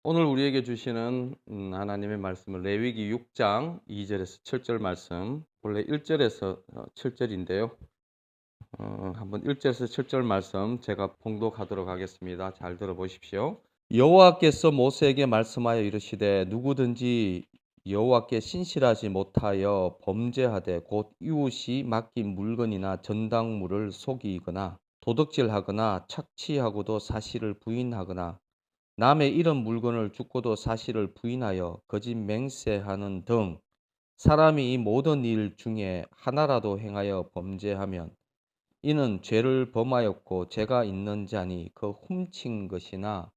오늘 우리에게 주시는 하나님의 말씀은 레위기 6장 2절에서 7절 말씀, 원래 1절에서 7절인데요. 한번 1절에서 7절 말씀 제가 봉독하도록 하겠습니다. 잘 들어보십시오. 여호와께서 모세에게 말씀하여 이르시되 누구든지 여호와께 신실하지 못하여 범죄하되 곧 이웃이 맡긴 물건이나 전당물을 속이거나 도둑질하거나 착취하고도 사실을 부인하거나 남의 이런 물건을 죽고도 사실을 부인하여 거짓 맹세하는 등 사람이 이 모든 일 중에 하나라도 행하여 범죄하면 이는 죄를 범하였고 죄가 있는 자니 그 훔친 것이나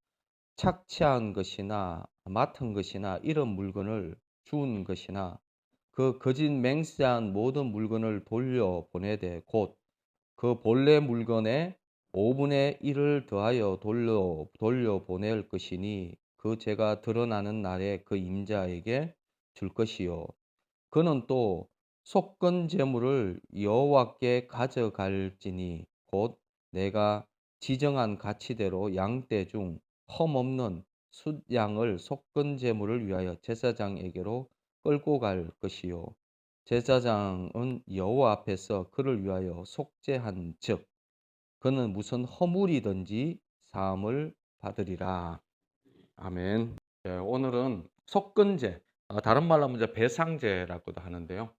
착취한 것이나 맡은 것이나 이런 물건을 주운 것이나 그 거짓 맹세한 모든 물건을 돌려보내되 곧 그 본래 물건의 5분의 1을 더하여 돌려보낼 것이니 그 죄가 드러나는 날에 그 임자에게 줄 것이요 그는 또 속건 제물을 여호와께 가져갈지니 곧 내가 지정한 가치대로 양떼 중 흠없는 숫양을 속건 제물을 위하여 제사장에게로 끌고 갈 것이요 제사장은 여호와 앞에서 그를 위하여 속죄한 즉 그는 무슨 허물이든지 사함을 받으리라. 아멘. 예, 오늘은 속건제, 다른 말로 하면 이제 배상제라고도 하는데요.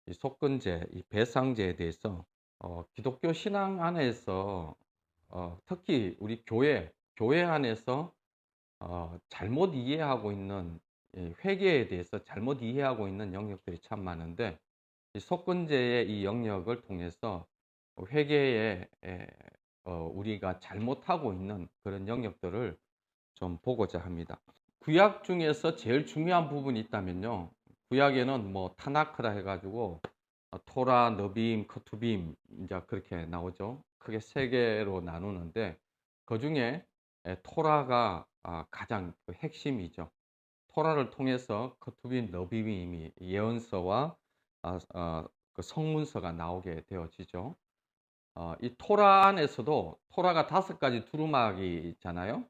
이 속건제, 이 배상제에 대해서 기독교 신앙 안에서 특히 우리 교회 안에서 잘못 이해하고 있는 이 회개에 대해서 잘못 이해하고 있는 영역들이 참 많은데 이 속건제의 이 영역을 통해서 회개에 우리가 잘못하고 있는 그런 영역들을 좀 보고자 합니다. 구약 중에서 제일 중요한 부분이 있다면요. 구약에는 뭐 타나크라 해가지고 토라, 너빔, 커투빔 이제 그렇게 나오죠. 크게 세 개로 나누는데 그 중에 토라가 가장 그 핵심이죠. 토라를 통해서 커투빔, 너빔이 예언서와 그 성문서가 나오게 되어지죠. 이 토라 안에서도 토라가 5가지 두루마기 있잖아요.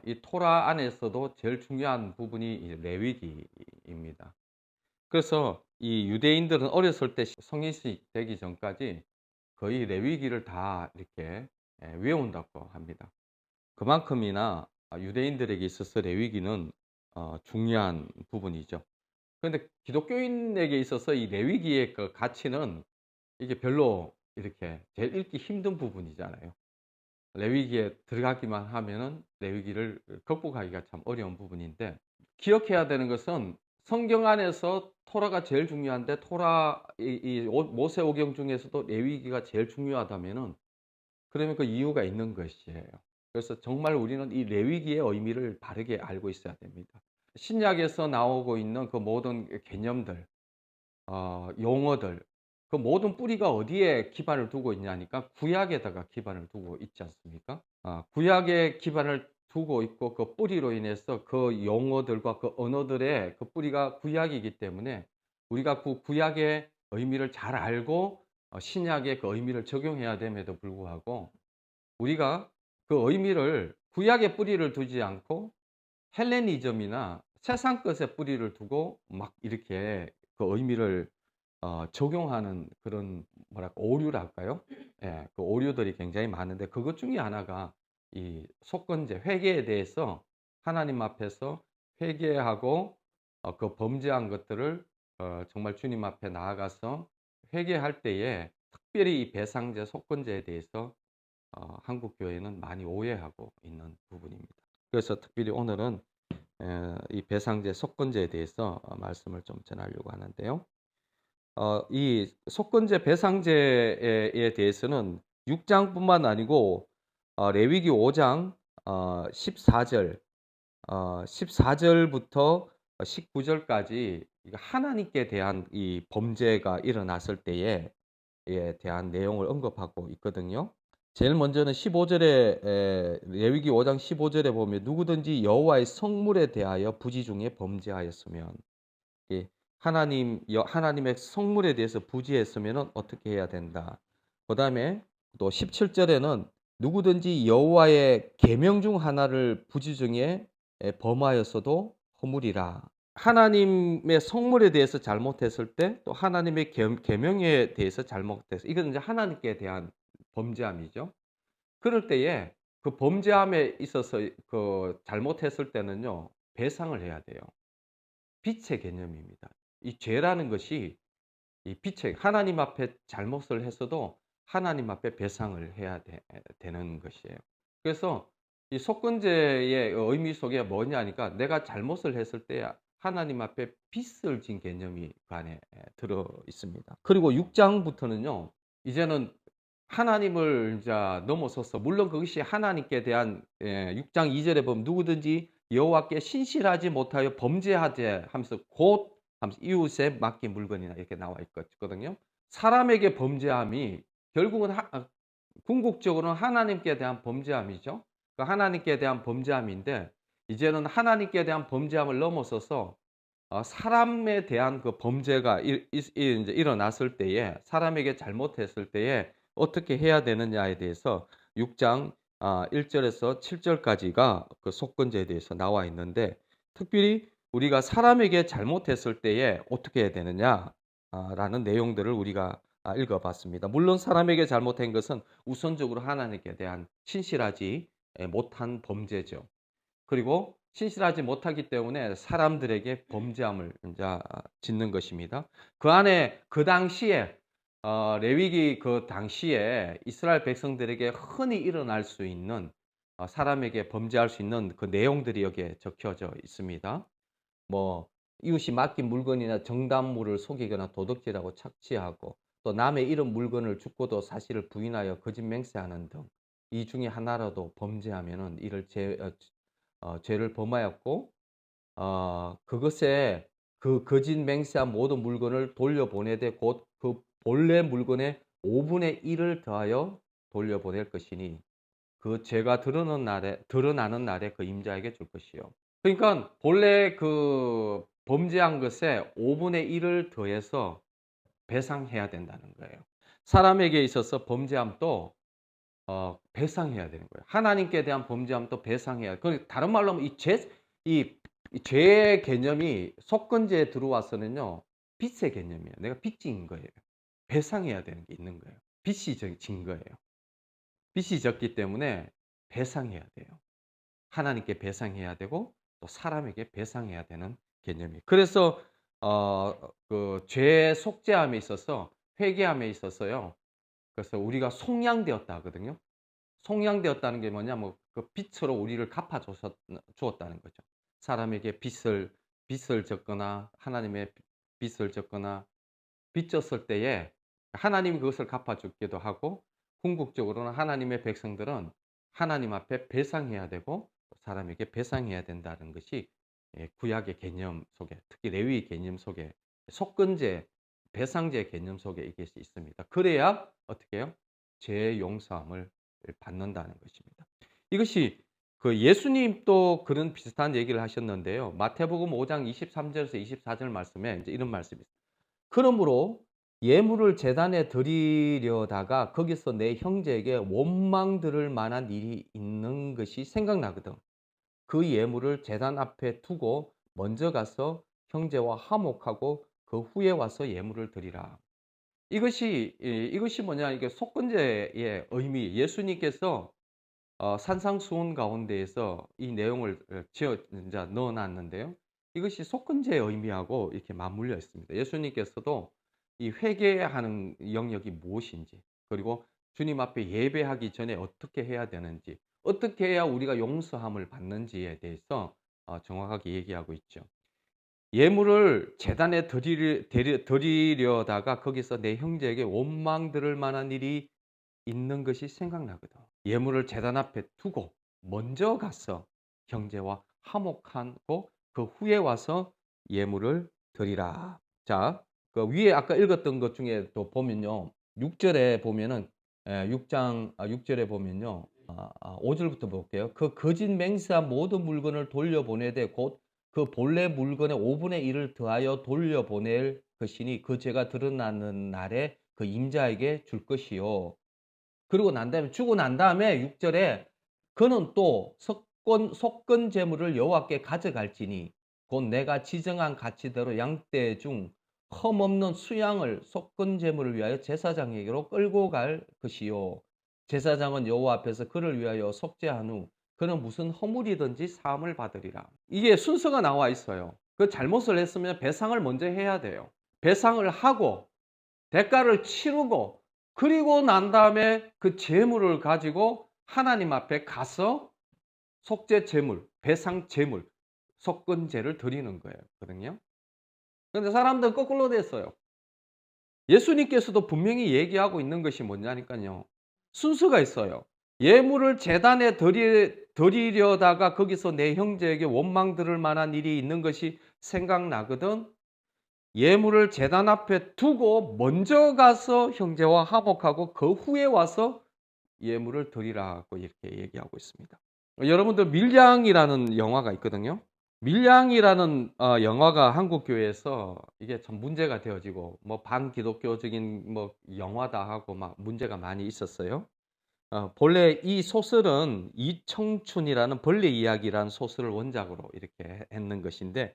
이 토라 안에서도 제일 중요한 부분이 이 레위기입니다. 그래서 이 유대인들은 어렸을 때 성인식 되기 전까지 거의 레위기를 다 이렇게 외운다고 합니다. 그만큼이나 유대인들에게 있어서 레위기는 중요한 부분이죠. 그런데 기독교인에게 있어서 이 레위기의 그 가치는 이게 별로 이렇게 제일 읽기 힘든 부분이잖아요. 레위기에 들어가기만 하면은 레위기를 극복하기가 참 어려운 부분인데 기억해야 되는 것은 성경 안에서 토라가 제일 중요한데 토라 모세오경 중에서도 레위기가 제일 중요하다면은 그러면 그 이유가 있는 것이에요. 그래서 정말 우리는 이 레위기의 의미를 바르게 알고 있어야 됩니다. 신약에서 나오고 있는 그 모든 개념들, 용어들, 그 모든 뿌리가 어디에 기반을 두고 있냐니까 구약에다가 기반을 두고 있지 않습니까? 구약에 기반을 두고 있고 그 뿌리로 인해서 그 용어들과 그 언어들의 그 뿌리가 구약이기 때문에 우리가 그 구약의 의미를 잘 알고 신약의 그 의미를 적용해야 됨에도 불구하고 우리가 그 의미를 구약의 뿌리를 두지 않고 헬레니즘이나 세상 것에 뿌리를 두고 막 이렇게 그 의미를 적용하는 그런 뭐랄까 오류랄까요? 예, 그 오류들이 굉장히 많은데 그것 중에 하나가 이 속건제 회개에 대해서 하나님 앞에서 회개하고 그 범죄한 것들을 정말 주님 앞에 나아가서 회개할 때에 특별히 이 배상제, 속건제에 대해서 한국 교회는 많이 오해하고 있는 부분입니다. 그래서 특별히 오늘은 이 배상제, 속건제에 대해서 말씀을 좀 전하려고 하는데요. 이 속건제, 배상제에 대해서는 6장뿐만 아니고 레위기 5장 14절, 14절부터 19절까지 하나님께 대한 이 범죄가 일어났을 때에 대한 내용을 언급하고 있거든요. 제일 먼저는 15절에 레위기 5장 15절에 보면 누구든지 여호와의 성물에 대하여 부지 중에 범죄하였으면 하나님의 성물에 대해서 부지했으면 어떻게 해야 된다. 그다음에 또 17절에는 누구든지 여호와의 계명 중 하나를 부지 중에 범하였어도 허물이라. 하나님의 성물에 대해서 잘못했을 때 또 하나님의 계명에 대해서 잘못했어. 이건 이제 하나님께 대한 범죄함이죠. 그럴 때에 그 범죄함에 있어서 그 잘못했을 때는요. 배상을 해야 돼요. 빛의 개념입니다. 이 죄라는 것이 이 빛의 하나님 앞에 잘못을 했어도 하나님 앞에 배상을 해야 되는 것이에요. 그래서 이 속건제의 의미 속에 뭐냐니까 내가 잘못을 했을 때 하나님 앞에 빚을 진 개념이 그 안에 들어 있습니다. 그리고 6장부터는요. 이제는 하나님을 이제 넘어서서 물론 그것이 하나님께 대한 6장 2절에 보면 누구든지 여호와께 신실하지 못하여 범죄하되 하면서 곧 하면서 이웃에 맡긴 물건이나 이렇게 나와 있거든요. 사람에게 범죄함이 결국은 궁극적으로는 하나님께 대한 범죄함이죠. 그 하나님께 대한 범죄함인데 이제는 하나님께 대한 범죄함을 넘어서서 사람에 대한 그 범죄가 이제 일어났을 때에 사람에게 잘못했을 때에 어떻게 해야 되느냐에 대해서 6장 1절에서 7절까지가 그 속건제에 대해서 나와 있는데 특별히 우리가 사람에게 잘못했을 때에 어떻게 해야 되느냐 라는 내용들을 우리가 읽어봤습니다. 물론 사람에게 잘못한 것은 우선적으로 하나님께 대한 신실하지 못한 범죄죠. 그리고 신실하지 못하기 때문에 사람들에게 범죄함을 이제 짓는 것입니다. 그 안에 그 당시에 레위기 그 당시에 이스라엘 백성들에게 흔히 일어날 수 있는 사람에게 범죄할 수 있는 그 내용들이 여기에 적혀져 있습니다. 뭐 이웃이 맡긴 물건이나 정담물을 속이거나 도둑질하고 착취하고 또 남의 잃은 물건을 죽고도 사실을 부인하여 거짓 맹세하는 등 이 중에 하나라도 범죄하면은 이를 죄를 범하였고 그것에 그 거짓 맹세한 모든 물건을 돌려보내되 곧 그 본래 물건의 5분의 1을 더하여 돌려보낼 것이니 그 죄가 드러나는 날에 그 임자에게 줄 것이요. 그러니까 본래 그 범죄한 것에 5분의 1을 더해서 배상해야 된다는 거예요. 사람에게 있어서 범죄함도 배상해야 되는 거예요. 하나님께 대한 범죄함도 배상해야. 그 다른 말로 하면 이 죄의 개념이 속건제에 들어와서는요. 빚의 개념이에요. 내가 빚진 거예요. 배상해야 되는 게 있는 거예요. 빚이 진 거예요. 빚이 졌기 때문에 배상해야 돼요. 하나님께 배상해야 되고 또 사람에게 배상해야 되는 개념이에요. 그래서 그 죄 속죄함에 있어서 회개함에 있어서요. 그래서 우리가 속량되었다 하거든요. 속량되었다는 게 뭐냐면 그 빚으로 우리를 갚아 주었다는 거죠. 사람에게 빚을 졌거나 하나님의 빚을 졌거나 빚졌을 때에 하나님이 그것을 갚아 주기도 하고 궁극적으로는 하나님의 백성들은 하나님 앞에 배상해야 되고 사람에게 배상해야 된다는 것이 구약의 개념 속에 특히 레위의 개념 속에 속건제, 배상제 개념 속에 이것이 있습니다. 그래야 어떻게 해요? 죄의 용서함을 받는다는 것입니다. 이것이 그 예수님도 그런 비슷한 얘기를 하셨는데요. 마태복음 5장 23절에서 24절 말씀에 이제 이런 말씀이 있어요. 그러므로 예물을 제단에 드리려다가 거기서 내 형제에게 원망 들을 만한 일이 있는 것이 생각나거든. 그 예물을 제단 앞에 두고 먼저 가서 형제와 화목하고 그 후에 와서 예물을 드리라. 이것이 뭐냐 이게 속건제의 의미 예수님께서 산상수훈 가운데에서 이 내용을 지어 이제 넣어 놨는데요. 이것이 속건제의 의미하고 이렇게 맞물려 있습니다. 예수님께서도 이 회개하는 영역이 무엇인지 그리고 주님 앞에 예배하기 전에 어떻게 해야 되는지 어떻게 해야 우리가 용서함을 받는지에 대해서 정확하게 얘기하고 있죠. 예물을 제단에 드리려다가 거기서 내 형제에게 원망 들을 만한 일이 있는 것이 생각나거든. 예물을 제단 앞에 두고 먼저 가서 형제와 화목하고 그 후에 와서 예물을 드리라. 자, 그 위에 아까 읽었던 것 중에 또 보면요. 6절에 보면은 6장 6절에 보면요. 5절부터 볼게요. 그 거짓 맹세한 모든 물건을 돌려보내되 곧 그 본래 물건의 5분의 1을 더하여 돌려보낼 것이니 그 죄가 드러나는 날에 그 임자에게 줄 것이요. 그러고 난 다음에 주고 난 다음에 6절에 그는 또 속건 제물을 여호와께 가져갈지니 곧 내가 지정한 가치대로 양떼 중 흠없는 수양을 속건 제물을 위하여 제사장에게로 끌고 갈 것이요 제사장은 여호와 앞에서 그를 위하여 속죄한 후 그는 무슨 허물이든지 사함을 받으리라. 이게 순서가 나와 있어요. 그 잘못을 했으면 배상을 먼저 해야 돼요. 배상을 하고 대가를 치르고 그리고 난 다음에 그 재물을 가지고 하나님 앞에 가서 속죄 제물, 배상 제물, 속건제를 드리는 거거든요. 그런데 사람들은 거꾸로 됐어요. 예수님께서도 분명히 얘기하고 있는 것이 뭐냐니까요. 순서가 있어요. 예물을 제단에 드리려다가 거기서 내 형제에게 원망 들을 만한 일이 있는 것이 생각나거든. 예물을 제단 앞에 두고 먼저 가서 형제와 화목하고 그 후에 와서 예물을 드리라고 이렇게 얘기하고 있습니다. 여러분들 밀양이라는 영화가 있거든요. 밀양이라는 영화가 한국 교회에서 이게 참 문제가 되어지고 뭐 반기독교적인 뭐 영화다 하고 막 문제가 많이 있었어요. 본래 이 소설은 이청춘이라는 벌레 이야기라는 소설을 원작으로 이렇게 했는 것인데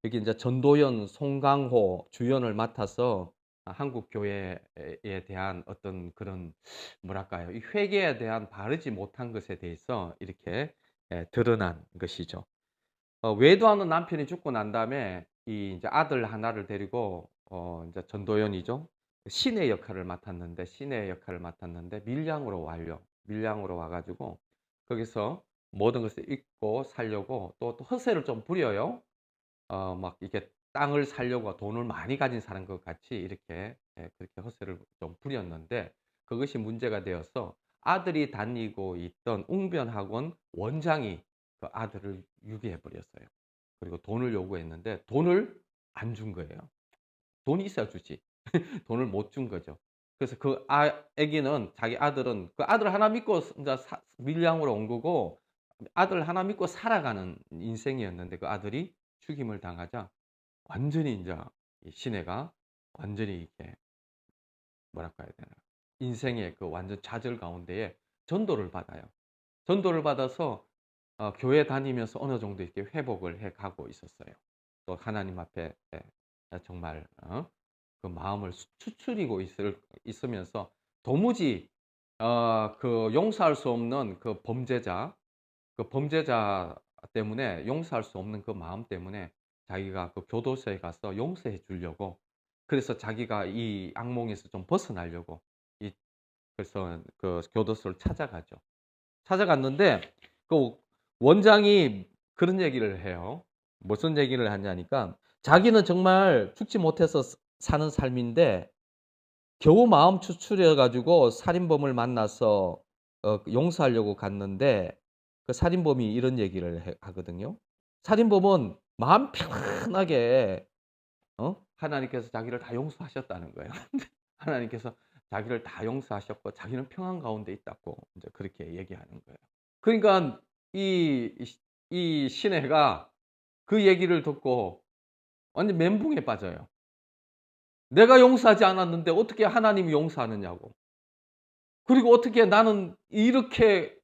여기 이제 전도연, 송강호 주연을 맡아서 한국 교회에 대한 어떤 그런 뭐랄까요? 이 회개에 대한 바르지 못한 것에 대해서 이렇게 드러난 것이죠. 외도하는 남편이 죽고 난 다음에 이 이제 아들 하나를 데리고 이제 전도연이죠. 신의 역할을 맡았는데 밀양으로 와요. 밀양으로 와 가지고 거기서 모든 것을 잊고 살려고 또 허세를 좀 부려요. 막 이게 땅을 사려고 돈을 많이 가진 사람 것 같이 이렇게 그렇게 허세를 좀 부렸는데 그것이 문제가 되어서 아들이 다니고 있던 웅변학원 원장이 그 아들을 유기해 버렸어요. 그리고 돈을 요구했는데 돈을 안 준 거예요. 돈이 있어야 주지. 돈을 못 준 거죠. 그래서 그 아기는 자기 아들은 그 아들 하나 믿고 인제 밀양으로 온 거고 아들 하나 믿고 살아가는 인생이었는데 그 아들이 죽임을 당하자 완전히 인제 이 시내가 완전히 이렇게 뭐랄까 해야 되나 인생의 그 완전 좌절 가운데에 전도를 받아요. 전도를 받아서 교회 다니면서 어느 정도 이렇게 회복을 해 가고 있었어요. 또 하나님 앞에 정말 그 마음을 추스리고 있으면서 도무지 그 용서할 수 없는 그 범죄자 때문에 용서할 수 없는 그 마음 때문에 자기가 그 교도소에 가서 용서해 주려고 그래서 자기가 이 악몽에서 좀 벗어나려고 이 그래서 그 교도소를 찾아가죠. 찾아갔는데 그 원장이 그런 얘기를 해요. 무슨 얘기를 하냐니까 자기는 정말 죽지 못해서 사는 삶인데 겨우 마음 추스려 가지고 살인범을 만나서 용서하려고 갔는데 그 살인범이 이런 얘기를 하거든요. 살인범은 마음 편하게 하나님께서 자기를 다 용서하셨다는 거예요. 하나님께서 자기를 다 용서하셨고 자기는 평안 가운데 있다고 인제 그렇게 얘기하는 거예요. 그러니깐 이 시내가 그 얘기를 듣고 완전 멘붕에 빠져요. 내가 용서하지 않았는데 어떻게 하나님이 용서하느냐고. 그리고 어떻게 나는 이렇게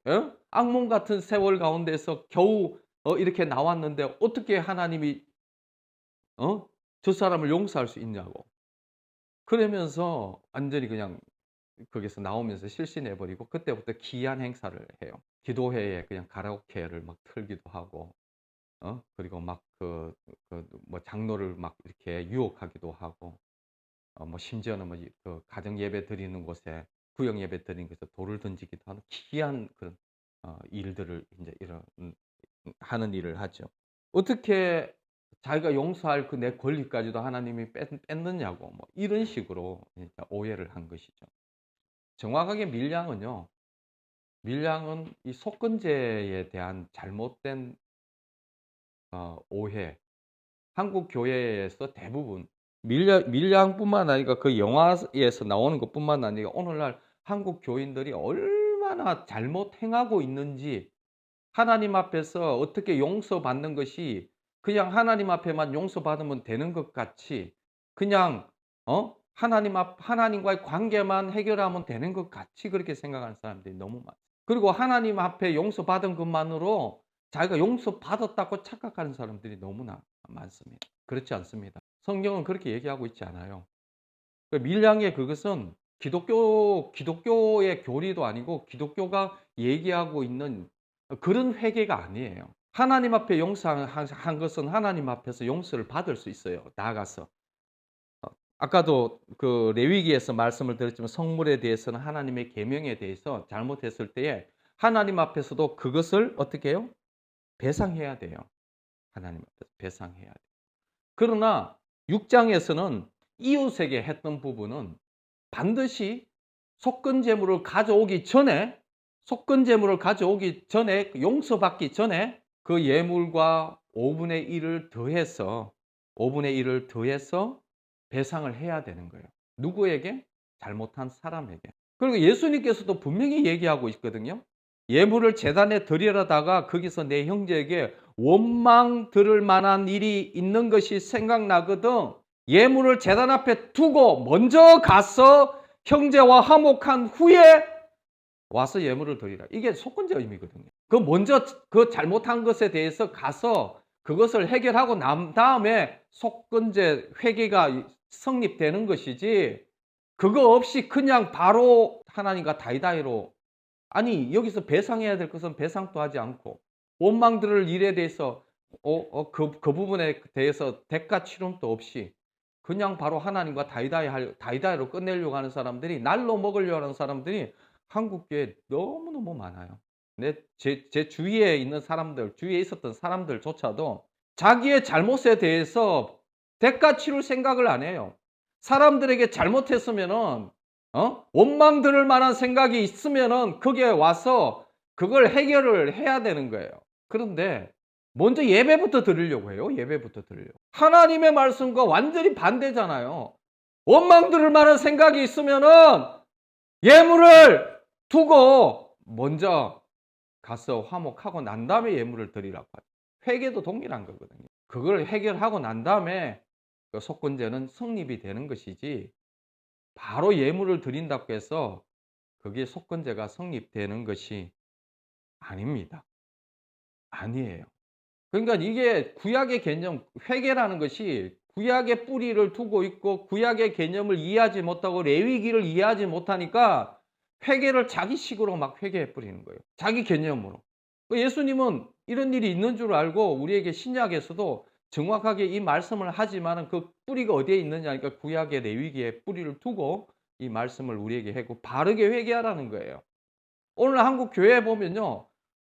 악몽 같은 세월 가운데서 겨우 이렇게 나왔는데 어떻게 하나님이 어 저 사람을 용서할 수 있냐고. 그러면서 완전히 그냥 거기서 나오면서 실신해 버리고 그때부터 기이한 행사를 해요. 기도회에 그냥 가라오케를 막 틀기도 하고 그리고 막 뭐 장로를 막 이렇게 유혹하기도 하고 뭐 심지어는 뭐 그 가정 예배 드리는 곳에 구역 예배 드리는 곳에 돌을 던지기도 하는 기이한 그런 일들을 인제 하는 일을 하죠. 어떻게 자기가 용서할 그 내 권리까지도 하나님이 뺐느냐고 뭐 이런 식으로 그러니까 오해를 한 것이죠. 정확하게 밀양은 이 속건제에 대한 잘못된 오해. 한국 교회에서 대부분 밀양뿐만 아니라 그 영화에서 나오는 것뿐만 아니라 오늘날 한국 교인들이 얼마나 잘못 행하고 있는지 하나님 앞에서 어떻게 용서받는 것이 그냥 하나님 앞에만 용서받으면 되는 것 같이 그냥 하나님과의 관계만 해결하면 되는 것 같이 그렇게 생각하는 사람들이 너무 많아요. 그리고 하나님 앞에 용서받은 것만으로 자기가 용서받았다고 착각하는 사람들이 너무나 많습니다. 그렇지 않습니다. 성경은 그렇게 얘기하고 있지 않아요. 밀양의 그것은 기독교의 교리도 아니고 기독교가 얘기하고 있는 그런 회개가 아니에요. 하나님 앞에 용서한 것은 하나님 앞에서 용서를 받을 수 있어요. 나아가서. 아까도 그 레위기에서 말씀을 드렸지만 성물에 대해서는 하나님의 계명에 대해서 잘못했을 때에 하나님 앞에서도 그것을 어떻게 해요? 배상해야 돼요. 하나님 앞에서 배상해야 돼요. 그러나 6장에서는 이웃에게 했던 부분은 반드시 속건제물을 가져오기 전에 용서받기 전에 그 예물과 5분의 1을 더해서 배상을 해야 되는 거예요. 누구에게? 잘못한 사람에게. 그리고 예수님께서도 분명히 얘기하고 있거든요. 예물을 제단에 드리려다가 거기서 내 형제에게 원망 들을 만한 일이 있는 것이 생각나거든. 예물을 제단 앞에 두고 먼저 가서 형제와 화목한 후에 와서 예물을 드리라. 이게 속건제 의미거든요. 그 잘못한 것에 대해서 가서 그것을 해결하고 난 다음에 속건제 회개가 성립되는 것이지, 그거 없이 그냥 바로 하나님과 다이다이로, 아니 여기서 배상해야 될 것은 배상도 하지 않고 원망 들을 일에 대해서 그 부분에 대해서 대가 치름도 없이 그냥 바로 하나님과 다이다이로 끝내려고 하는 사람들이, 날로 먹으려고 하는 사람들이 한국교회에 너무너무 많아요. 제 주위에 있는 사람들, 주위에 있었던 사람들조차도 자기의 잘못에 대해서 대가 치를 생각을 안 해요. 사람들에게 잘못했으면은 원망 들을 만한 생각이 있으면은 거기에 와서 그걸 해결을 해야 되는 거예요. 그런데 먼저 예배부터 드리려고 해요. 예배부터 드리려고. 하나님의 말씀과 완전히 반대잖아요. 원망 들을 만한 생각이 있으면은 예물을 두고 먼저 가서 화목하고 난 다음에 예물을 드리라고 하죠. 회개도 동일한 거거든요. 그걸 해결하고 난 다음에 그 속건제는 성립이 되는 것이지, 바로 예물을 드린다고 해서 그게 속건제가 성립되는 것이 아닙니다. 아니에요. 그러니까 이게 구약의 개념, 회개라는 것이 구약의 뿌리를 두고 있고 구약의 개념을 이해하지 못하고 레위기를 이해하지 못하니까 회개를 자기식으로 막 회개해 버리는 거예요. 자기 개념으로. 예수님은 이런 일이 있는 줄 알고 우리에게 신약에서도 정확하게 이 말씀을 하지만은 그 뿌리가 어디에 있느냐니까 구약의 레위기에 뿌리를 두고 이 말씀을 우리에게 하고 바르게 회개하라는 거예요. 오늘 한국 교회에 보면요.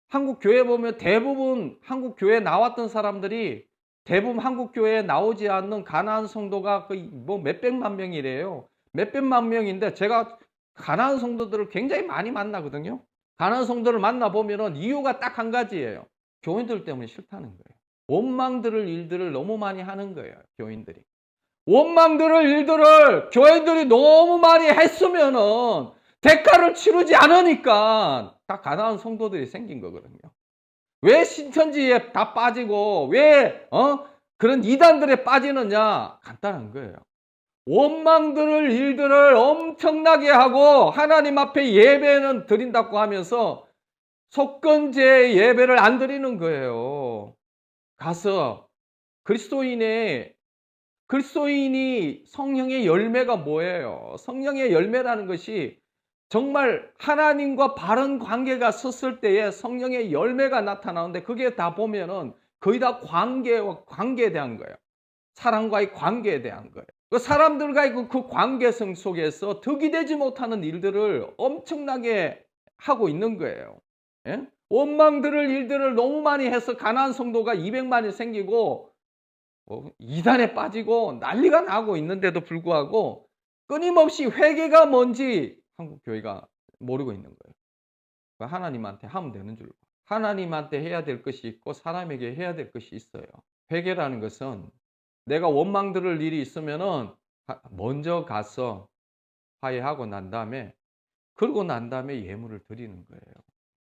한국 교회 보면 대부분 한국 교회에 나왔던 사람들이 대부분 한국 교회에 나오지 않는 가나안 성도가 거의 뭐 몇백만 명이래요. 몇백만 명인데 제가 가나안 성도들을 굉장히 많이 만나거든요. 가나안 성도를 만나보면은 이유가 딱 한 가지예요. 교인들 때문에 싫다는 거예요. 원망 들을 일들을 너무 많이 하는 거예요. 교인들이. 원망 들을 일들을 교인들이 너무 많이 했으면은 대가를 치르지 않으니까 다 가나안 성도들이 생긴 거거든요. 왜 신천지에 다 빠지고 왜 그런 이단들에 빠지느냐? 간단한 거예요. 원망 들을 일들을 엄청나게 하고 하나님 앞에 예배는 드린다고 하면서 속건제 예배를 안 드리는 거예요. 가서 그리스도인이 성령의 열매가 뭐예요? 성령의 열매라는 것이 정말 하나님과 바른 관계가 섰을 때에 성령의 열매가 나타나는데, 그게 다 보면은 거의 다 관계에 대한 거예요. 사랑과의 관계에 대한 거예요. 그 사람들과의 그 관계성 속에서 득이 되지 못하는 일들을 엄청나게 하고 있는 거예요. 예? 원망 들을 일들을 너무 많이 해서 가나안 성도가 200만이 생기고 이단에 빠지고 난리가 나고 있는데도 불구하고 끊임없이 회개가 뭔지 한국 교회가 모르고 있는 거예요. 하나님한테 하면 되는 줄. 하나님한테 해야 될 것이 있고 사람에게 해야 될 것이 있어요. 회개라는 것은 내가 원망 들을 일이 있으면은 먼저 가서 화해하고 난 다음에, 그러고 난 다음에 예물을 드리는 거예요.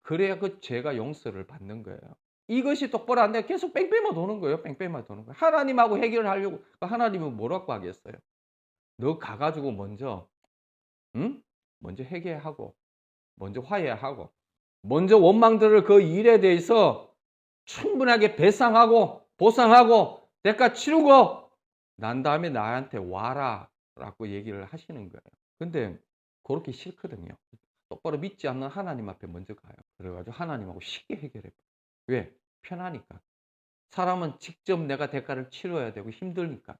그래야 그 죄가 용서를 받는 거예요. 이것이 똑바로 안 돼 계속 뺑뺑만 도는 거예요. 뺑뺑만 도는 거예요. 하나님하고 해결을 하려고. 하나님은 뭐라고 하겠어요? 너 가가지고 먼저 먼저 회개하고 먼저 화해하고 먼저 원망들을 그 일에 대해서 충분하게 배상하고 보상하고 대가 치르고 난 다음에 나한테 와라라고 얘기를 하시는 거예요. 근데 그렇게 싫거든요. 똑바로 믿지 않는 하나님 앞에 먼저 가요. 그래 가지고 하나님하고 쉽게 해결해 버려요. 왜? 편하니까. 사람은 직접 내가 대가를 치러야 되고 힘드니까.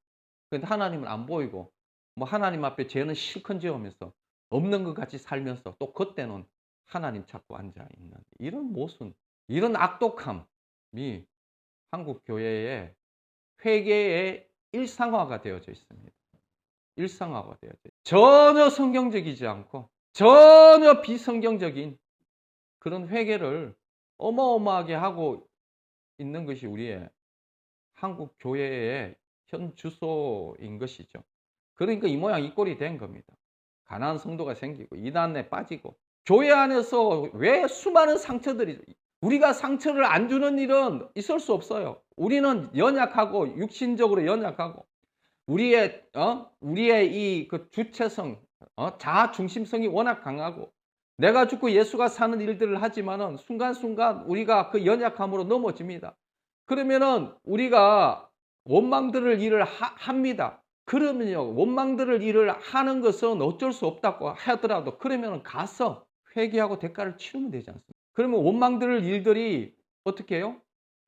근데 하나님은 안 보이고 뭐 하나님 앞에 죄는 실컷 지으면서 없는 것 같이 살면서 또 그때는 하나님 찾고 앉아 있는 이런 모순, 이런 악독함이 한국 교회의 회개의 일상화가 되어져 있습니다. 일상화가 되어져 있어요. 전혀 성경적이지 않고 전혀 비성경적인 그런 회개를 어마어마하게 하고 있는 것이 우리의 한국 교회의 현 주소인 것이죠. 그러니까 이 모양 이 꼴이 된 겁니다. 가난한 성도가 생기고 이단에 빠지고 교회 안에서 왜 수많은 상처들이 우리가 상처를 안 주는 일은 있을 수 없어요. 우리는 연약하고 육신적으로 연약하고 우리의 이 그 주체성 자아 중심성이 워낙 강하고 내가 죽고 예수가 사는 일들을 하지만은 순간순간 우리가 그 연약함으로 넘어집니다. 그러면은 우리가 원망들을 일을 합니다. 그러면요. 원망들을 일을 하는 것은 어쩔 수 없다고 하더라도 그러면은 가서 회개하고 대가를 치르면 되지 않습니까? 그러면 원망들을 일들이 어떻게 해요?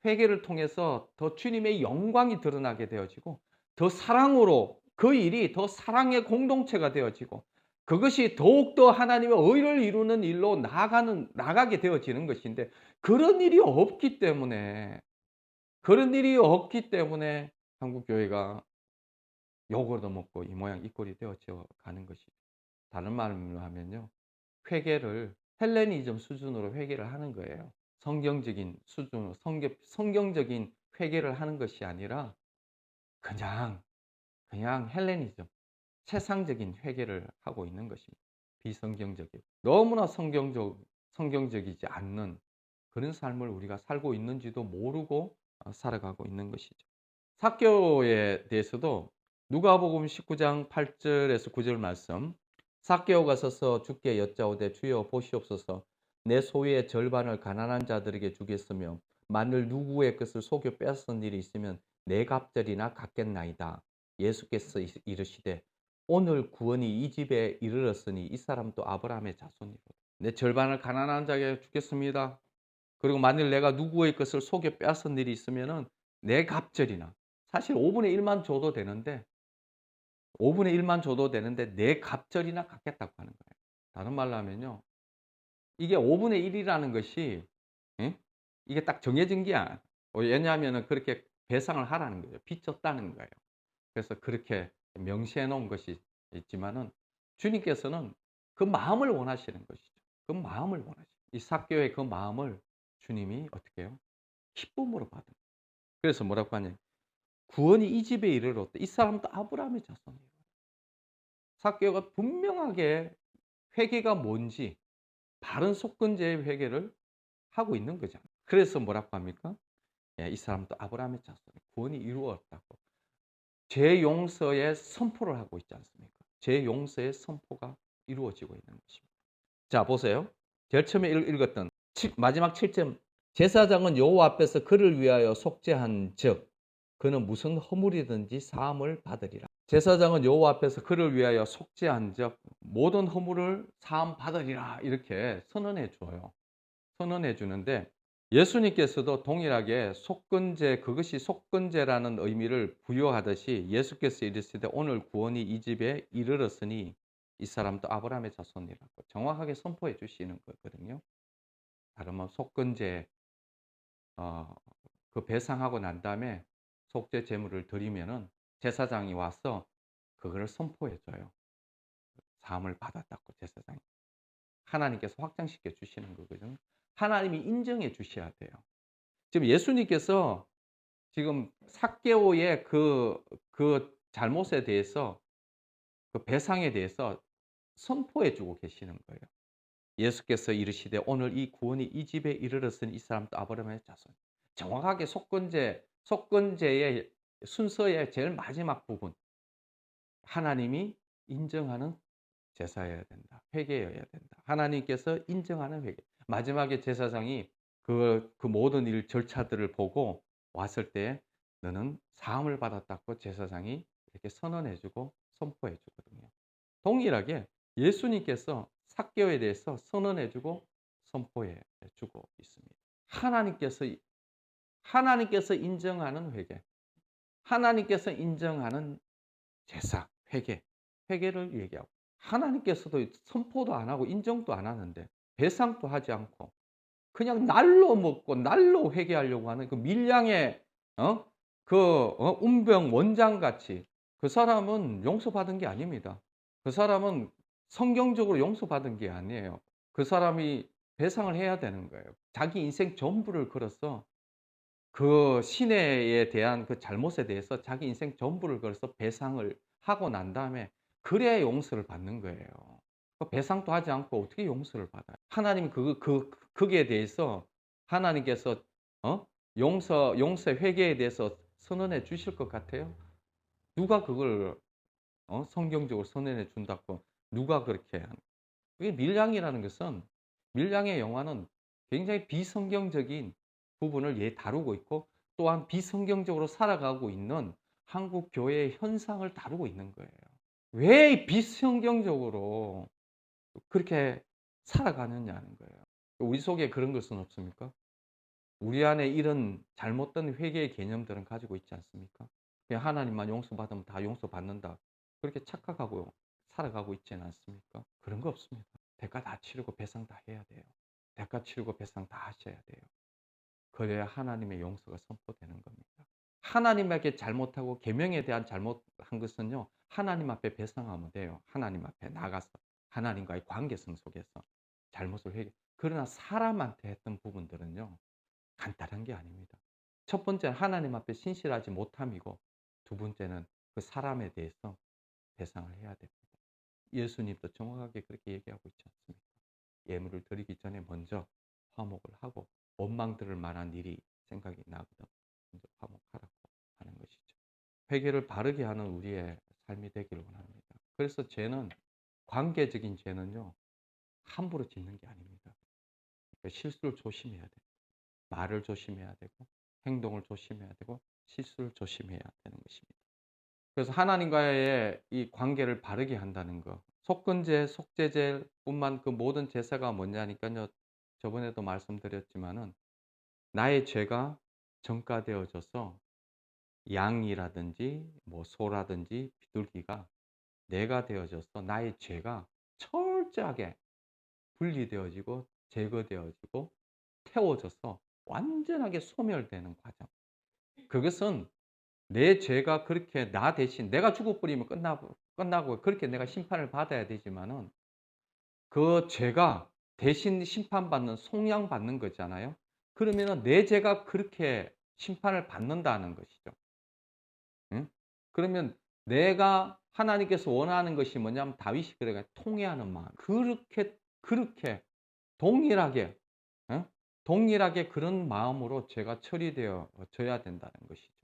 회개를 통해서 더 주님의 영광이 드러나게 되어지고 더 사랑으로 그 일이 더 사랑의 공동체가 되어지고 그것이 더욱더 하나님의 의를 이루는 일로 나가게 되어지는 것인데 그런 일이 없기 때문에 한국 교회가 욕을 얻어먹고 이 모양 이 꼴이 되어져 가는 것이죠. 다른 말로 하면요. 회개를 헬레니즘 수준으로 회개를 하는 거예요. 성경적인 수준으로 성경적인 회개를 하는 것이 아니라 그냥 헬레니즘 세상적인 회개를 하고 있는 것입니다. 비성경적인 너무나 성경적이지 않는 그런 삶을 우리가 살고 있는지도 모르고 살아가고 있는 것이죠. 삭개오에 대해서도 누가복음 19장 8절에서 9절 말씀 삭개오가 서서 주께 여짜오되 주여 보시옵소서 내 소유의 절반을 가난한 자들에게 주겠으며 만일 누구의 것을 속여 빼앗은 일이 있으면 내 갑절이나 갚겠나이다. 예수께서 이르시되 오늘 구원이 이 집에 이르렀으니 이 사람도 아브라함의 자손이로다. 내 절반을 가난한 자에게 주겠습니다. 그리고 만일 내가 누구의 것을 속여 빼앗은 일이 있으면은 내 갑절이나 사실 5분의 1만 줘도 되는데 5분의 1만 줘도 되는데 내 갑절이나 갚겠다고 하는 거예요. 다른 말로 하면요. 이게 5분의 1이라는 것이 예? 이게 딱 정해진 게 왜냐하면은 그렇게 배상을 하라는 거죠. 빚졌다는 거예요. 그래서 그렇게 명시해 놓은 것이 있지만은 주님께서는 그 마음을 원하시는 것이죠. 그 마음을 원하시죠. 이 삭개오의 그 마음을 주님이 어떻게 해요? 기쁨으로 받은 거예요. 그래서 뭐라고 하냐? 구원이 이 집에 이르렀다. 이 사람도 아브라함의 자손이에요. 삭개오가 분명하게 회개가 뭔지 바른 속건제의 회개를 하고 있는 거잖아요. 그래서 뭐라고 합니까? 예, 이 사람도 아브라함의 자손이 구원이 이루어졌다고 죄 용서의 선포를 하고 있지 않습니까? 죄 용서의 선포가 이루어지고 있는 것입니다. 자, 보세요. 제일 처음에 읽었던 마지막 7점. 제사장은 여호와 앞에서 그를 위하여 속죄한즉 그는 무슨 허물이든지 사함을 받으리라. 제사장은 여호와 앞에서 그를 위하여 속죄한즉 모든 허물을 사함 받으리라 이렇게 선언해 줘요. 선언해 주는데 예수님께서도 동일하게 속건제 그것이 속건제라는 의미를 부여하듯이 예수께서 이르시되 오늘 구원이 이 집에 이르렀으니 이 사람도 아브라함의 자손이라고 정확하게 선포해 주시는 거거든요. 다른 말 속건제 그 배상하고 난 다음에 속죄 제물을 드리면은 제사장이 와서 그거를 선포해 줘요. 사함을 받았다고 제사장이. 하나님께서 확정시켜 주시는 거거든요. 하나님이 인정해 주셔야 돼요. 지금 예수님께서 지금 삭개오의 그 잘못에 대해서 그 배상에 대해서 선포해 주고 계시는 거예요. 예수께서 이르시되 오늘 이 구원이 이 집에 이르렀으니 이 사람도 아브라함의 자손. 정확하게 속건제의 순서의 제일 마지막 부분. 하나님이 인정하는 제사여야 된다. 회개여야 된다. 하나님께서 인정하는 회개. 마지막에 제사장이 그 모든 일 절차들을 보고 왔을 때 너는 사함을 받았다고 제사장이 이렇게 선언해 주고 선포해 주거든요. 동일하게 예수님께서 삭개오에 대해서 선언해 주고 선포해 주고 있습니다. 하나님께서 인정하는 회개, 하나님께서 인정하는 제사, 회개를 얘기하고, 하나님께서도 선포도 안 하고 인정도 안 하는데 배상도 하지 않고 그냥 날로 먹고 날로 회개하려고 하는 그 밀량의 운병 원장같이, 그 사람은 용서받은 게 아닙니다. 그 사람은 성경적으로 용서받은 게 아니에요. 그 사람이 배상을 해야 되는 거예요. 자기 인생 전부를 걸어서 그 시내에 대한 그 잘못에 대해서 자기 인생 전부를 걸어서 배상을 하고 난 다음에 그래야 용서를 받는 거예요. 그 배상도 하지 않고 어떻게 용서를 받아요? 하나님 거기에 대해서 하나님께서 용서 회개에 대해서 선언해 주실 것 같아요? 누가 그걸 성경적으로 선언해 준다고 누가 그렇게 하는? 이게 밀량이라는 것은, 밀량의 영화는 굉장히 비성경적인 부분을 다루고 있고, 또한 비성경적으로 살아가고 있는 한국 교회의 현상을 다루고 있는 거예요. 왜 비성경적으로 그렇게 살아가느냐는 거예요. 우리 속에 그런 것은 없습니까? 우리 안에 이런 잘못된 회개의 개념들은 가지고 있지 않습니까? 그냥 하나님만 용서받으면 다 용서받는다, 그렇게 착각하고 살아가고 있지는 않습니까? 그런 거 없습니다. 대가 다 치르고 배상 다 해야 돼요. 대가 치르고 배상 다 하셔야 돼요. 그래야 하나님의 용서가 선포되는 겁니다. 하나님에게 잘못하고 계명에 대한 잘못한 것은요, 하나님 앞에 배상하면 돼요. 하나님 앞에 나가서 하나님과의 관계성 속에서 잘못을 회개. 그러나 사람한테 했던 부분들은요, 간단한 게 아닙니다. 첫 번째는 하나님 앞에 신실하지 못함이고, 두 번째는 그 사람에 대해서 배상을 해야 됩니다. 예수님도 정확하게 그렇게 얘기하고 있지 않습니까? 예물을 드리기 전에 먼저 화목을 하고, 원망 들을 만한 일이 생각이 나거든 먼저 화목하라고 하는 것이죠. 회개를 바르게 하는 우리의 삶이 되기를 원합니다. 그래서 죄는, 관계적인 죄는요, 함부로 짓는 게 아닙니다. 그러니까 실수를 조심해야 돼요. 말을 조심해야 되고, 행동을 조심해야 되고, 실수를 조심해야 되는 것입니다. 그래서 하나님과의 이 관계를 바르게 한다는 거. 속건제, 속죄제뿐만 그 모든 제사가 뭐냐니까요. 저번에도 말씀드렸지만은 나의 죄가 전가되어져서 양이라든지 뭐 소라든지 비둘기가 내가 되어져서 나의 죄가 철저하게 분리되어지고 제거되어지고 태워져서 완전하게 소멸되는 과정. 그것은 내 죄가 그렇게 나 대신 내가 죽어버리면 끝나고 그렇게 내가 심판을 받아야 되지만은, 그 죄가 대신 심판받는, 속량받는 거잖아요. 그러면은 내 죄가 그렇게 심판을 받는다는 것이죠. 응? 그러면 내가, 하나님께서 원하는 것이 뭐냐면 다윗이 그래가 통회하는 마음. 그렇게 동일하게, 응? 동일하게 그런 마음으로 죄가 처리되어져야 된다는 것이죠.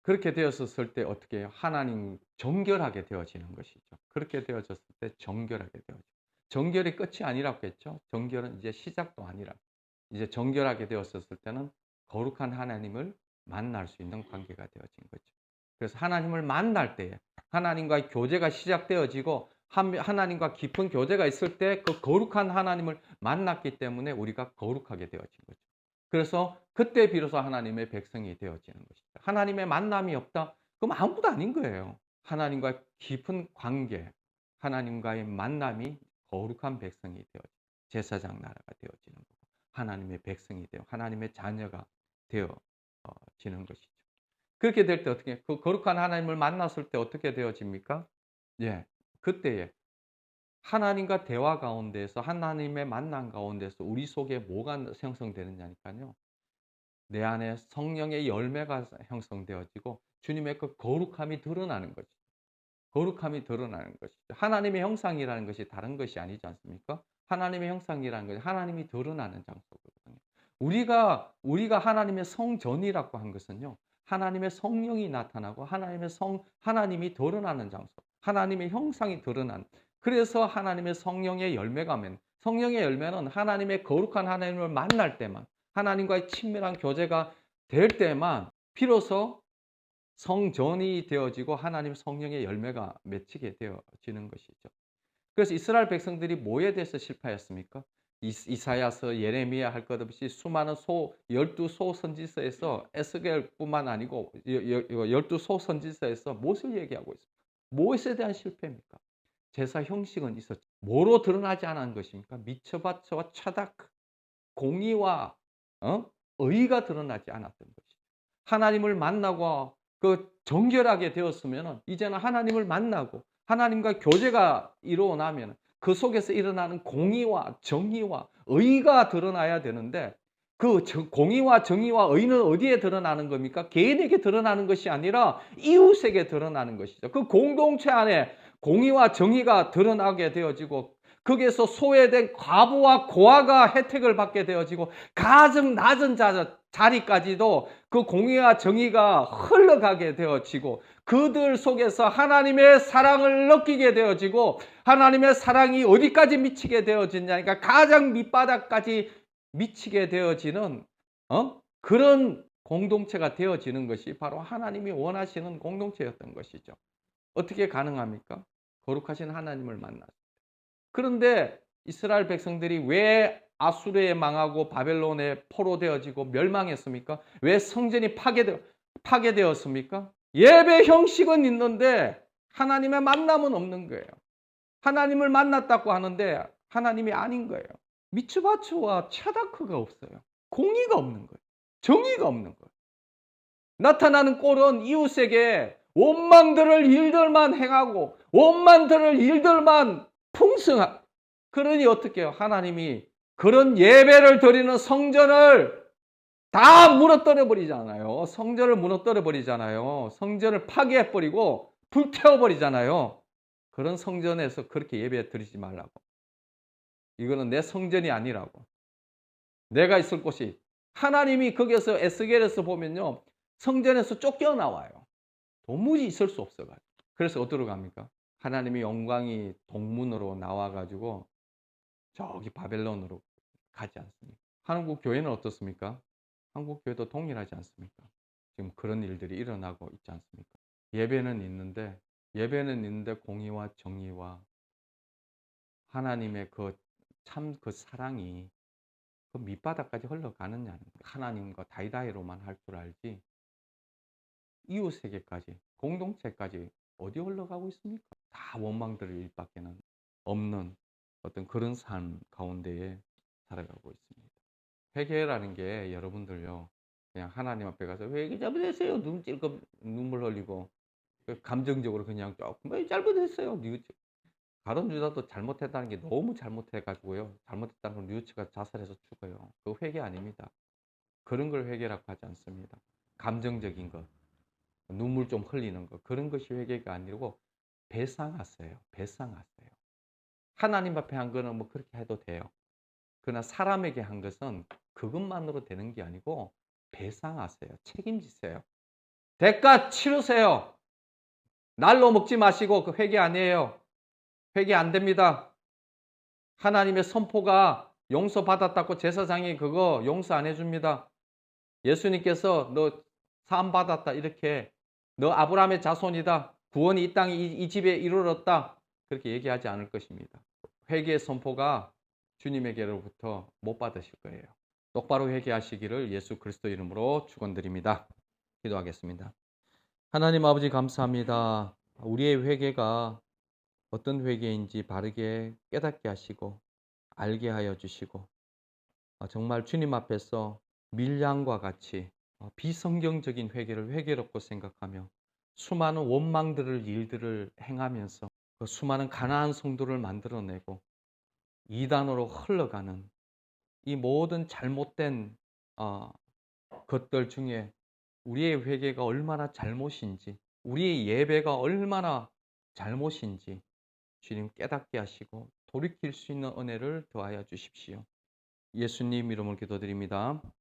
그렇게 되었을 때 어떻게 해요? 하나님 정결하게 되어지는 것이죠. 그렇게 되어졌을 때 정결하게 되어져. 정결이 끝이 아니라고 했죠. 정결은 이제 시작도 아니라, 이제 정결하게 되었을 때는 거룩한 하나님을 만날 수 있는 관계가 되어진 거죠. 그래서 하나님을 만날 때에 하나님과의 교제가 시작되어지고, 하나님과 깊은 교제가 있을 때 그 거룩한 하나님을 만났기 때문에 우리가 거룩하게 되어진 거죠. 그래서 그때 비로소 하나님의 백성이 되어지는 것이죠. 하나님의 만남이 없다? 그럼 아무것도 아닌 거예요. 하나님과 깊은 관계, 하나님과의 만남이 거룩한 백성이 되어지고, 제사장 나라가 되어지는 거고, 하나님의 백성이 되어 하나님의 자녀가 되어지는 것이죠. 그렇게 될 때 어떻게, 그 거룩한 하나님을 만났을 때 어떻게 되어집니까? 예, 그때에 하나님과 대화 가운데서, 하나님의 만남 가운데서 우리 속에 뭐가 형성되느냐니까요. 내 안에 성령의 열매가 형성되어지고 주님의 그 거룩함이 드러나는 거죠. 거룩함이 드러나는 것이죠. 하나님의 형상이라는 것이 다른 것이 아니지 않습니까? 하나님의 형상이라는 것이 하나님이 드러나는 장소거든요. 우리가 하나님의 성전이라고 한 것은요, 하나님의 성령이 나타나고 하나님이 드러나는 장소, 하나님의 형상이 드러난. 그래서 하나님의 성령의 열매가 면, 성령의 열매는 하나님의 거룩한 하나님을 만날 때만, 하나님과의 친밀한 교제가 될 때만 비로소 성전이 되어지고 하나님 성령의 열매가 맺히게 되어지는 것이죠. 그래서 이스라엘 백성들이 뭐에 대해서 실패하였습니까? 이사야서, 예레미야 할 것 없이 수많은 12소 선지서에서 에스겔뿐만 아니고 12소 선지서에서 무엇을 얘기하고 있습니까? 무엇에 대한 실패입니까? 제사 형식은 있었죠. 뭐로 드러나지 않은 것입니까? 미처바처와 차닥, 공의와 의가 드러나지 않았던 것이죠. 하나님을 만나고 정결하게 되었으면 이제는 하나님을 만나고 하나님과 교제가 이루어나면 그 속에서 일어나는 공의와 정의와 의가 드러나야 되는데 그 공의와 정의와 의는 어디에 드러나는 겁니까? 개인에게 드러나는 것이 아니라 이웃에게 드러나는 것이죠. 그 공동체 안에 공의와 정의가 드러나게 되어지고 거기에서 소외된 과부와 고아가 혜택을 받게 되어지고 가장 낮은 자리까지도 그 공의와 정의가 흘러가게 되어지고 그들 속에서 하나님의 사랑을 느끼게 되어지고 하나님의 사랑이 어디까지 미치게 되어지냐니까 가장 밑바닥까지 미치게 되어지는 그런 공동체가 되어지는 것이 바로 하나님이 원하시는 공동체였던 것이죠. 어떻게 가능합니까? 거룩하신 하나님을 만나서. 그런데 이스라엘 백성들이 왜 아수르에 망하고 바벨론에 포로되어지고 멸망했습니까? 왜 성전이 파괴되었습니까? 예배 형식은 있는데 하나님의 만남은 없는 거예요. 하나님을 만났다고 하는데 하나님이 아닌 거예요. 미츠바츠와 차다크가 없어요. 공의가 없는 거예요. 정의가 없는 거예요. 나타나는 꼴은 이웃에게 원망들을 일들만 행하고 원망들을 일들만 풍성한. 그러니 어떻게 해요? 하나님이 그런 예배를 드리는 성전을 다 무너뜨려 버리잖아요. 성전을 무너뜨려 버리잖아요. 성전을 파괴해 버리고 불태워 버리잖아요. 그런 성전에서 그렇게 예배 드리지 말라고. 이거는 내 성전이 아니라고. 내가 있을 곳이. 하나님이 거기에서 에스겔에서 보면요. 성전에서 쫓겨나와요. 도무지 있을 수 없어가지고. 그래서 어디로 갑니까? 하나님의 영광이 동문으로 나와가지고 저기 바벨론으로 가지 않습니까? 한국 교회는 어떻습니까? 한국 교회도 동일하지 않습니까? 지금 그런 일들이 일어나고 있지 않습니까? 예배는 있는데 공의와 정의와 하나님의 그 사랑이 그 밑바닥까지 흘러가느냐는 거예요. 하나님과 다이다이로만 할 줄 알지 이웃에게까지 공동체까지 어디 흘러가고 있습니까? 다 원망들을 일밖에는 없는 어떤 그런 삶 가운데에 살아가고 있습니다. 회개라는 게 여러분들요 그냥 하나님 앞에 가서 회개 잘못했어요 눈물 흘리고 감정적으로 그냥 조금 잘못했어요 가론 유다도 잘못했다는 게 너무 잘못해가지고요 잘못했다는 걸 뉘우치가 자살해서 죽어요. 그거 회개 아닙니다. 그런 걸 회개라고 하지 않습니다. 감정적인 것 눈물 좀 흘리는 것 그런 것이 회개가 아니고 배상하세요. 하나님 앞에 한 거는 뭐 그렇게 해도 돼요. 그러나 사람에게 한 것은 그것만으로 되는 게 아니고 배상하세요. 책임지세요. 대가 치르세요. 날로 먹지 마시고 그 회개 아니에요. 회개 안 됩니다. 하나님의 선포가 용서받았다고 제사장이 그거 용서 안 해줍니다. 예수님께서 너 사함 받았다 이렇게 너 아브라함의 자손이다. 구원이 이 땅에 이 집에 이르렀다. 그렇게 얘기하지 않을 것입니다. 회개의 선포가 주님에게로부터 못 받으실 거예요. 똑바로 회개하시기를 예수 그리스도 이름으로 축원드립니다. 기도하겠습니다. 하나님 아버지 감사합니다. 우리의 회개가 어떤 회개인지 바르게 깨닫게 하시고 알게 하여 주시고 정말 주님 앞에서 밀양과 같이 비성경적인 회개를 회개롭고 생각하며 수많은 원망들을 일들을 행하면서 그 수많은 가나안 성도를 만들어내고 이단으로 흘러가는 이 모든 잘못된 것들 중에 우리의 회개가 얼마나 잘못인지 우리의 예배가 얼마나 잘못인지 주님 깨닫게 하시고 돌이킬 수 있는 은혜를 더하여 주십시오. 예수님 이름으로 기도드립니다.